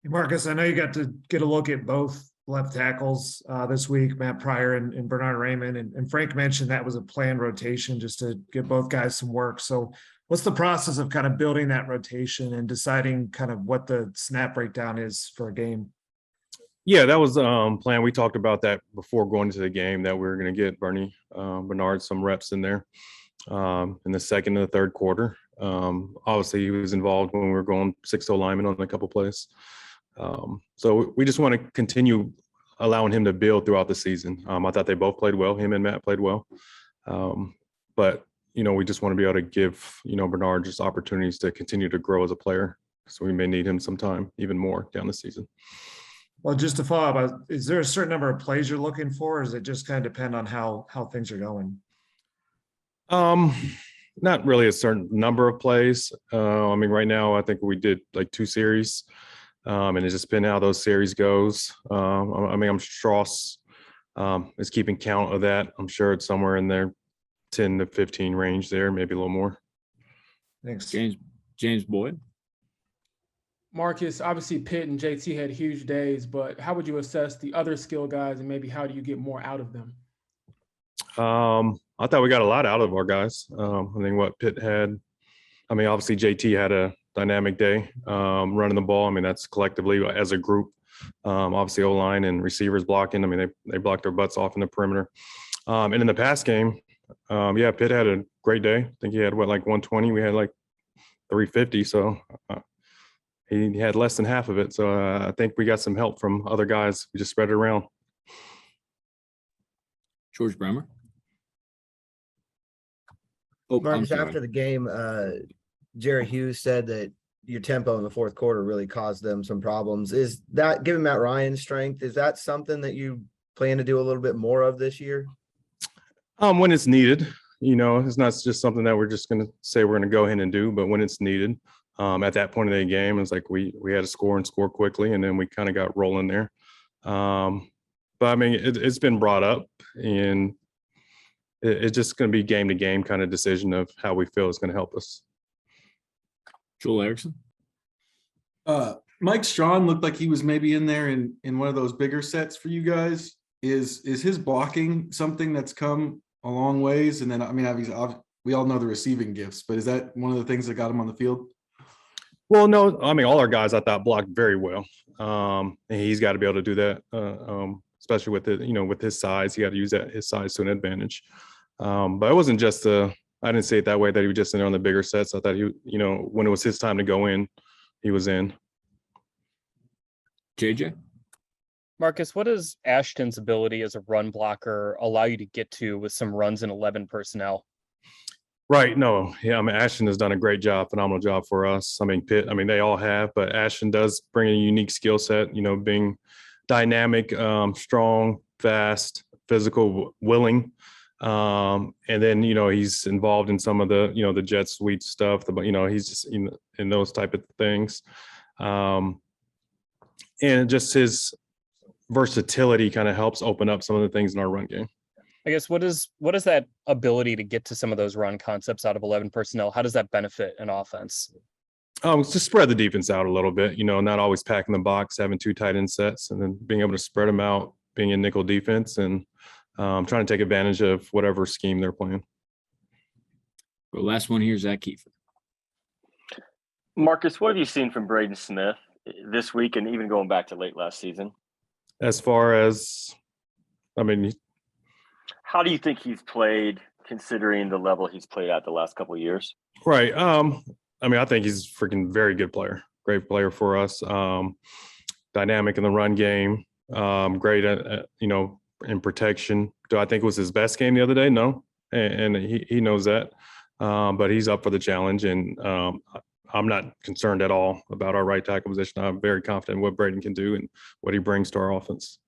Marcus, I know you got to get a look at both left tackles this week, Matt Pryor and Bernard Raymond. And Frank mentioned that was a planned rotation just to give both guys some work. So what's the process of kind of building that rotation and deciding kind of what the snap breakdown is for a game? Yeah, that was planned. We talked about that before going into the game, that we were going to get Bernard some reps in there in the second and the third quarter. Obviously, he was involved when we were going 6-0 linemen on a couple plays. So we just want to continue allowing him to build throughout the season. I thought they both played well. Him and Matt played well. But, we just want to be able to give, Bernard just opportunities to continue to grow as a player. So we may need him sometime even more down the season. Well, just to follow up, is there a certain number of plays you're looking for, or does it just kind of depend on how things are going? Not really a certain number of plays. Right now I think we did like 2 series, and it's just been how those series goes. I'm Strauss is keeping count of that. I'm sure it's somewhere in their 10 to 15 range there, maybe a little more. Thanks. James Boyd. Marcus, obviously Pitt and JT had huge days, but how would you assess the other skill guys and maybe how do you get more out of them? I thought we got a lot out of our guys. I think what Pitt had, obviously JT had a dynamic day running the ball. That's collectively as a group. Obviously O-line and receivers blocking. They blocked their butts off in the perimeter. And in the pass game, Pitt had a great day. I think he had like 120. We had like 350. So he had less than half of it. So I think we got some help from other guys. We just spread it around. George Bremer. Marcus, after the game, Jerry Hughes said that your tempo in the fourth quarter really caused them some problems. Is that, given Matt Ryan's strength, is that something that you plan to do a little bit more of this year? When it's needed, it's not just something that we're just going to say we're going to go ahead and do, but when it's needed. At that point of the game, it's like we had to score and score quickly, and then we kind of got rolling there. But it's been brought up, and it's just going to be game to game kind of decision of how we feel is going to help us. Joel Erickson. Mike Strawn looked like he was maybe in there in one of those bigger sets for you guys. Is his blocking something that's come a long ways? And then we all know the receiving gifts, but is that one of the things that got him on the field? Well, no, all our guys I thought blocked very well. And he's got to be able to do that, especially with with his size. He got to use his size to an advantage. But it wasn't just I didn't say it that way, that he was just in there on the bigger sets. I thought he, when it was his time to go in, he was in. JJ. Marcus, what does Ashton's ability as a run blocker allow you to get to with some runs in 11 personnel? Right. No. Yeah. Ashton has done a great job, phenomenal job for us. Pitt, they all have, but Ashton does bring a unique skill set, being dynamic, strong, fast, physical, willing. And then, he's involved in some of the, the jet sweep stuff, he's just in those type of things. And just his versatility kind of helps open up some of the things in our run game. I guess what is that ability to get to some of those run concepts out of 11 personnel? How does that benefit an offense? It's to spread the defense out a little bit, not always packing the box, having 2 tight end sets, and then being able to spread them out, being in nickel defense, and trying to take advantage of whatever scheme they're playing. The last one here, Zach Kiefer. Marcus, what have you seen from Braden Smith this week and even going back to late last season? As far as, how do you think he's played considering the level he's played at the last couple of years? Right. I think he's a freaking very good player, great player for us. Dynamic in the run game, great at, in protection. Do I think it was his best game the other day? No. And he knows that. But he's up for the challenge, and I'm not concerned at all about our right tackle position. I'm very confident in what Braden can do and what he brings to our offense.